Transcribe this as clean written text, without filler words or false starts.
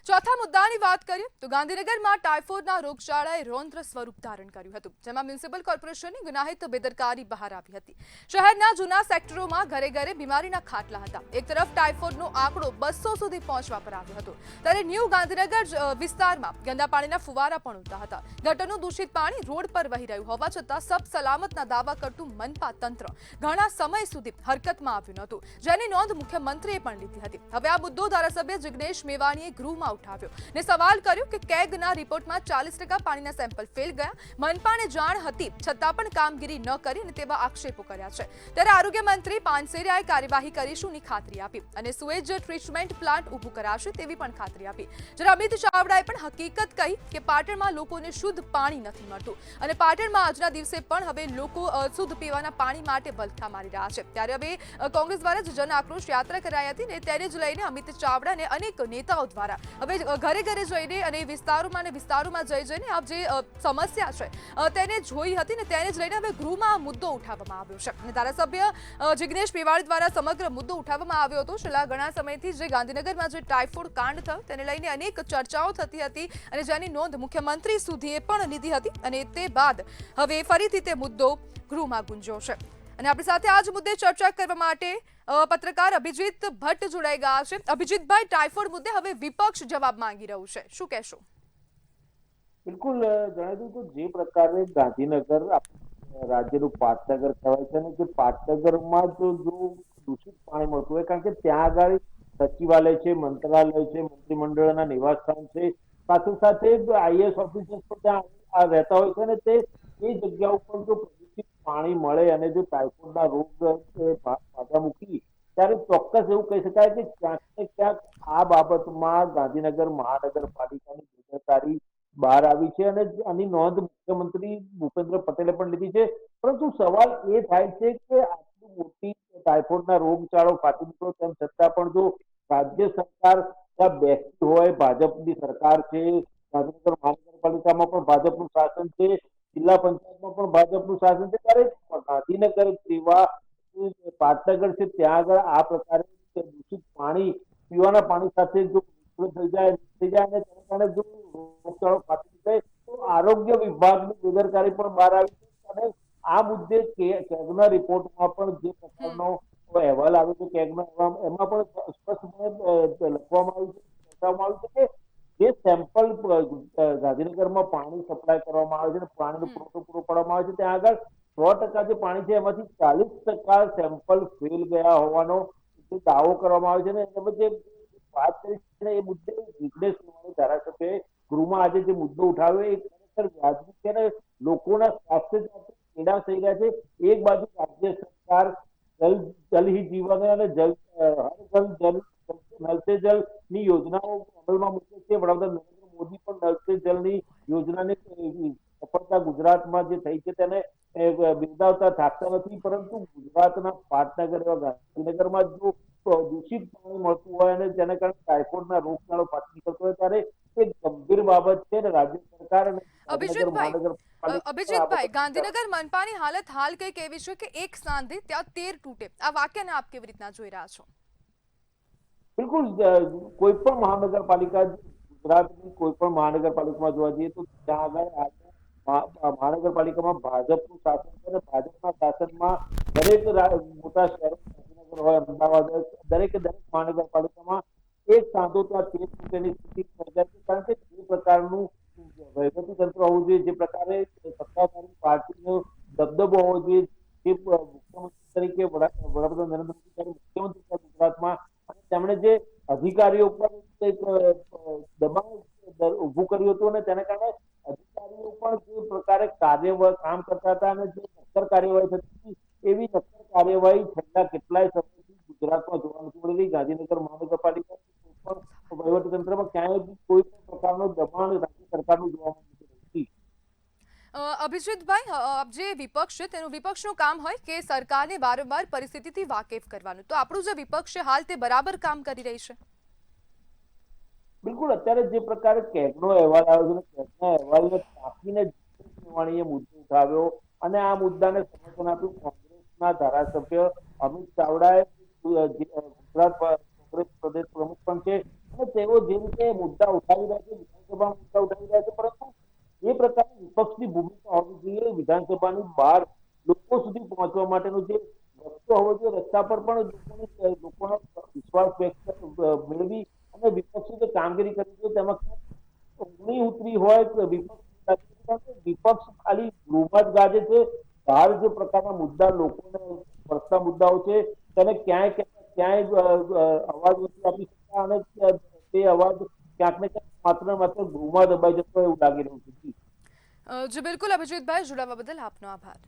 ચોથા મુદ્દાની વાત કરીએ તો ગાંધીનગરમાં ટાઇફોઇડના રોગચાળાએ રૌદ્ર સ્વરૂપ ધારણ કર્યું હતું, જેમાં મ્યુનિસિપલ કોર્પોરેશનની ગુનાહિત બેદરકારી બહાર આવી હતી। શહેરના જૂના સેક્ટરોમાં ઘરે ઘરે બીમારીના ખાટલા હતા। એક તરફ ટાઇફોઇડનો આંકડો 200 સુધી પહોંચવા પર આવ્યો હતો, ત્યારે ન્યૂ ગાંધીનગર વિસ્તારમાં ગંદા પાણીના ફુવારા પણ ઉડતા હતા। ગટરનું દૂષિત પાણી રોડ પર વહી રહ્યું હોવા છતાં સબ સલામતના દાવા કરતું મનપા તંત્ર ઘણા સમય સુધી હરકતમાં આવ્યું નહોતું, જેની નોંધ મુખ્યમંત્રીએ પણ લીધી હતી। હવે આ મુદ્દો ધારાસભ્ય જિગ્નેશ મેવાણીએ ગૃહમાં ઉઠાવ્યો ને સવાલ કર્યો કે કેગના રિપોર્ટમાં 40% પાણીના સેમ્પલ ફેલ ગયા। મનપાને જાણ હતી છતાં પણ કામગીરી ન કરી અને તેવા આક્ષેપો કર્યા છે। ત્યારે આરોગ્ય મંત્રી પાનસેરિયાએ કાર્યવાહી કરીશુંની ખાતરી આપી અને સુએજ ટ્રીટમેન્ટ પ્લાન્ટ ઊભું કરાશે તેવી પણ ખાતરી આપી। જ્યારે અમિત ચાવડાએ પણ હકીકત કહી કે પાટણમાં લોકોને શુદ્ધ પાણી નથી મળતું અને પાટણમાં આજના દિવસે પણ હવે લોકો શુદ્ધ પીવાના પાણી માટે વલખા મારી રહ્યા છે। ત્યારે હવે કોંગ્રેસ દ્વારા જન આક્રોશ યાત્રા કરાઈ હતી ને તેને જ લઈને અમિત ચાવડાને અનેક નેતાઓ દ્વારા હવે ઘરે ઘરે જઈને અને વિસ્તારોમાં જઈને આ જે સમસ્યા છે તેને જોઈ હતી ને તેને જ લઈને હવે ગૃહમાં આ મુદ્દો ઉઠાવવામાં આવ્યો છે અને ધારાસભ્ય જિગ્નેશ મેવાણી દ્વારા સમગ્ર મુદ્દો ઉઠાવવામાં આવ્યો હતો। છેલ્લા ઘણા સમયથી જે ગાંધીનગરમાં જે ટાઇફોઇડ કાંડ થયો તેને લઈને અનેક ચર્ચાઓ થતી હતી અને જેની નોંધ મુખ્યમંત્રી સુધીએ પણ લીધી હતી અને તે બાદ હવે ફરીથી તે મુદ્દો ગૃહમાં ગુંજ્યો છે અને આપણી સાથે આ જ મુદ્દે ચર્ચા કરવા માટે પત્રકાર અભિજીત ભટ્ટ જોડાઈ ગયા છે। અભિજીતભાઈ, ટાઇફોઇડ મુદ્દે હવે વિપક્ષ જવાબ માંગી રહ્યું છે, શું કહેશો? બિલકુલ જણાવી દઉં તો જે પ્રકારે ગાંધીનગર રાજ્યનું પાટનગર કહેવાય છે અને જે પાટનગરમાં જો દૂષિત પાણી મળતું હોય, કારણ કે ત્યાં આગળ સચિવાલય છે, મંત્રાલય છે, મંત્રીમંડળના નિવાસસ્થાન છે, સાથે સાથે આઈએએસ ઓફિસર્સ પણ ત્યાં રહેતા હોય છે અને તે એ જગ્યા ઉપર જો પ્રદૂષિત પાણી મળે અને જો ટાઇફોઇડના રોગ પાછા મૂકી ત્યારે ચોક્કસ એવું કહી શકાય કે ક્યાંક ને ક્યાંક આ બાબતમાં ગાંધીનગર મહાનગરપાલિકાની બેદરકારી બહાર આવી છે અને આની નોંધ મુખ્યમંત્રી ભૂપેન્દ્ર પટેલે પણ લીધી છે। પરંતુ સવાલ એ થાય છે કે આટલી મોટી ટાઇફોઇડના રોગચાળો ફાટી નીકળ્યો તેમ છતાં પણ જો રાજ્ય સરકાર ત્યાં બેસતી હોય, ભાજપની સરકાર છે, ગાંધીનગર મહાનગરપાલિકામાં પણ ભાજપનું શાસન છે, જિલ્લા પંચાયતમાં પણ ભાજપનું શાસન છે, ત્યારે ગાંધીનગર જેવા પાટનગર છે ત્યાં આગળ આ પ્રકારે દૂષિત પાણી પીવાના પાણી સાથે જો થઈ જાય અને તેના કારણે જો રોગચાળો ફાટી નીકળે તો આરોગ્ય વિભાગની બેદરકારી પણ બહાર આવી છે અને આ મુદ્દે કેગના રિપોર્ટમાં પણ જે પ્રકારનો અહેવાલ આવ્યો છે કેગના, એમાં પણ સ્પષ્ટપણે લખવામાં આવ્યું છે, દર્શાવવામાં આવ્યું છે કે જે સેમ્પલ ગાંધીનગરમાં પાણી સપ્લાય કરવામાં આવે છે અને પાણીનો પુરવઠો પૂરો પાડવામાં આવે છે ત્યાં આગળ 100% જે પાણી છે એમાંથી 40% સેમ્પલ ફેલ ગયા હોવાનો દાવો કરવામાં આવે છે ને તમે જે વાત કરી છે એ મુદ્દે જિગ્નેશ મેવાણી ધારાસભ્યએ ગૃહમાં આજે જે મુદ્દો ઉઠાવ્યો એ ખરેખર વાજબી છે અને લોકોના સ્વાસ્થ્ય સાથે ચેડા થઈ રહ્યા છે। એક બાજુ રાજ્ય સરકાર જલ હી જીવન અને હર ઘર જલ નલ સે જલ ની યોજનાઓ અમલમાં મૂકે છે। વડાપ્રધાન નરેન્દ્ર મોદી પણ નલ સે જલની યોજનાની સફળતા ગુજરાતમાં જે થઈ છે તેને બિરદાવતા થાકતા નથી, પરંતુ ગુજરાતના પાટનગર એવા ગાંધીનગરમાં જો દૂષિત પાણી મળતું હોય અને જેના કારણે ટાઇફોઇડના રોગચાળો ફાટી નીકળતો હોય ત્યારે એક ગંભીર બાબત છે અને રાજ્ય સરકાર અને ગાંધીનગર અભિજીતભાઈ, ગાંધીનગર મનપાની હાલત હાલ કંઈક એવી છે કે એક સાંધે ત્યાં 13 તૂટે, આ વાક્યને આપ કેવી રીતના જોઈ રહ્યા છો? બિલકુલ, કોઈ પણ મહાનગરપાલિકા, ગુજરાતની કોઈ પણ મહાનગરપાલિકામાં જોવા જઈએ તો ત્યાં આગળ મહાનગરપાલિકામાં ભાજપનું શાસન છે અને ભાજપના શાસનમાં દરેક મોટા શહેરો, ગાંધીનગર હોય, અમદાવાદ હોય, દરેક મહાનગરપાલિકામાં એક સાંધો ત્યાં 13 ફૂટેની સ્થિતિ સર્જાય છે, કારણ કે જે પ્રકારનું વહીવટી તંત્ર હોવું જોઈએ, જે પ્રકારે સત્તાધારી પાર્ટીનો દબદબો હોવો જોઈએ, જે મુખ્યમંત્રી તરીકે વડાપ્રધાન નરેન્દ્ર મોદી ત્યારે મુખ્યમંત્રી ગુજરાતમાં અને તેમણે જે અધિકારીઓ પર એક દબાણ ઉભું કર્યું હતું અને તેના કારણે અધિકારીઓ પણ જે પ્રકારે કામ કરતા હતા અને જે નક્કર કાર્યવાહી થતી એવી નક્કર કાર્યવાહી છેલ્લા કેટલાય સમયથી ગુજરાતમાં જોવા નથી મળી રહી। ગાંધીનગર મહાનગરપાલિકા કોઈ પણ વહીવટીતંત્રમાં ક્યાંય કોઈ પણ પ્રકારનું દબાણ રાજ્ય સરકારનું જોવા મળતું નથી। અભિજીતભાઈ, જે વિપક્ષ છે તેનું વિપક્ષનું કામ હોય કે સરકારને વારંવાર પરિસ્થિતિથી વાકેફ કરવાનું, તો આપણું જે વિપક્ષ છે હાલ તે બરાબર કામ કરી રહી છે? બિલકુલ, અત્યારે જે પ્રકારે કેગનો અહેવાલ આવ્યો છે કેગના અહેવાલને ટાંકીને જિગ્નેશ મેવાણીએ મુદ્દો ઉઠાવ્યો અને આ મુદ્દાને સમર્થન આપ્યું કોંગ્રેસના ધારાસભ્ય અમિત ચાવડાએ, ગુજરાત કોંગ્રેસ પ્રદેશ પ્રમુખ પણ છે, અને તેઓ જે રીતે મુદ્દા ઉઠાવી રહ્યા છે, વિધાનસભામાં મુદ્દા ઉઠાવી રહ્યા છે, પરંતુ એ પ્રકારની વિપક્ષની ભૂમિકા હોવી જોઈએ વિધાનસભાની બહાર લોકો સુધી પહોંચવા માટેનો જે રસ્તો હોવો જોઈએ, રસ્તા પર પણ લોકોનો વિશ્વાસ મેળવી અને વિપક્ષી જે કામગીરી કરી છે તેમાં ઊંઘી ઉતરી હોય કે વિપક્ષ ખાલી ગૃહમાં જ ગાજે છે, બહાર જે પ્રકારના મુદ્દા લોકોને પડતા મુદ્દાઓ છે તેને ક્યાંય અવાજ નથી આપી શકતા અને તે અવાજ ક્યાંક ને ક્યાંક માત્ર ને માત્ર ગૃહમાં દબાઈ જતો હોય એવું લાગી રહ્યું છે. જી બિલકુલ અભિજીતભાઈ, જોડાવા બદલ આપનો આભાર.